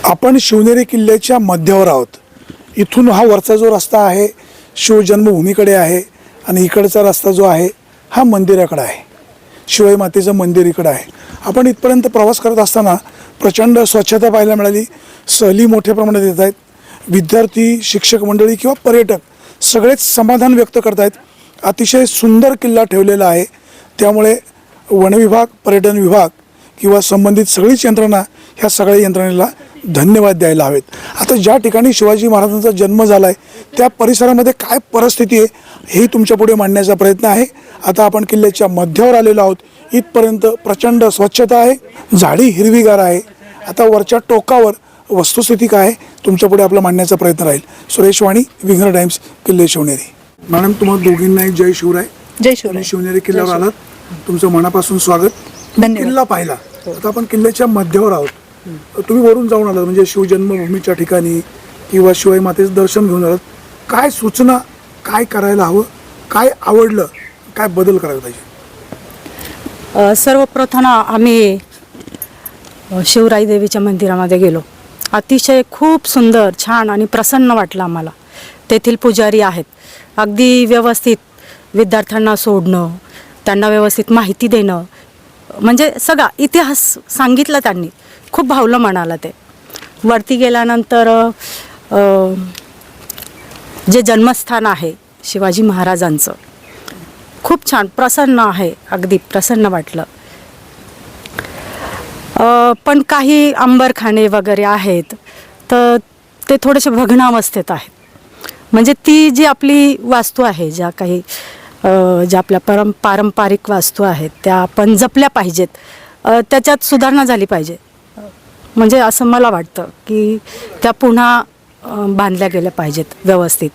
आपण शिवनेरी किल्ल्याच्या मध्यावर आहोत. इथून हा वरचा जो रस्ता आहे शिवजन्मभूमीकडे आहे आणि इकडचा रस्ता जो आहे हा मंदिराकडे आहे. शिवाई मातेचं मंदिर इकडं आहे. आपण इथपर्यंत प्रवास करत असताना प्रचंड स्वच्छता पाहायला मिळाली. सहली मोठ्या प्रमाणात येत आहेत. विद्यार्थी, शिक्षक मंडळी किंवा पर्यटक सगळेच समाधान व्यक्त करत आहेत. अतिशय सुंदर किल्ला ठेवलेला आहे. त्यामुळे वनविभाग, पर्यटन विभाग किंवा संबंधित सगळीच यंत्रणा ह्या सगळ्या यंत्रणेला धन्यवाद द्यायला हवेत. आता ज्या ठिकाणी शिवाजी महाराजांचा जन्म झाला आहे त्या परिसरामध्ये काय परिस्थिती आहे हेही तुमच्यापुढे मांडण्याचा प्रयत्न आहे. आता आपण किल्ल्याच्या मध्यावर आलेलो आहोत. इथपर्यंत प्रचंड स्वच्छता आहे, झाडी हिरवीगार आहे. आता वरच्या टोकावर वस्तुस्थिती काय आहे तुमच्यापुढे आपला मांडण्याचा प्रयत्न राहील. सुरेश वाणी, विघ्न टाइम्स, किल्ले शिवनेरी. मॅडम, तुम्हाला दोघींनाही जय शिवराय. जय शिवराय. शिवनेरी किल्ल्यावर आलात, तुमचं मनापासून स्वागत. किल्ला पाहिला, आता आपण किल्ल्याच्या मध्यावर आहोत. तुम्ही वरून जाऊन आलात म्हणजे शिवजन्मभूमीच्या ठिकाणी किंवा शिवाई मातेचं दर्शन घेऊन आलात. काय सूचना, काय करायला हवं, काय आवडलं, काय बदल करायला पाहिजे? सर्वप्रथम आम्ही शिवराई देवीच्या मंदिरामध्ये गेलो. अतिशय खूप सुंदर, छान आणि प्रसन्न वाटलं आम्हाला. तेथील पुजारी आहेत, अगदी व्यवस्थित विद्यार्थ्यांना सोडणं, त्यांना व्यवस्थित माहिती देणं, म्हणजे सगळा इतिहास सांगितला त्यांनी. खूप भावलं म्हणाला ते. वरती गेल्यानंतर जे जन्मस्थान आहे शिवाजी महाराजांचं खूप छान, प्रसन्न आहे, अगदी प्रसन्न वाटलं. पण काही अंबरखाने वगैरे आहेत तर ते थोडेसे भग्नावस्थेत आहेत. म्हणजे ती जी आपली वास्तू आहे, ज्या काही ज्या आपल्या पारंपरिक वास्तू आहेत त्या आपण जपल्या पाहिजेत. त्याच्यात सुधारणा झाली पाहिजे. म्हणजे असं मला वाटतं की त्या पुन्हा बांधल्या गेल्या पाहिजेत व्यवस्थित.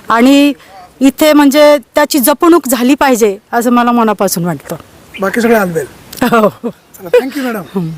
आणि इथे म्हणजे त्याची जपणूक झाली पाहिजे असं मला मनापासून वाटतं. बाकी सगळे आणवेल. हो. Thank you madam.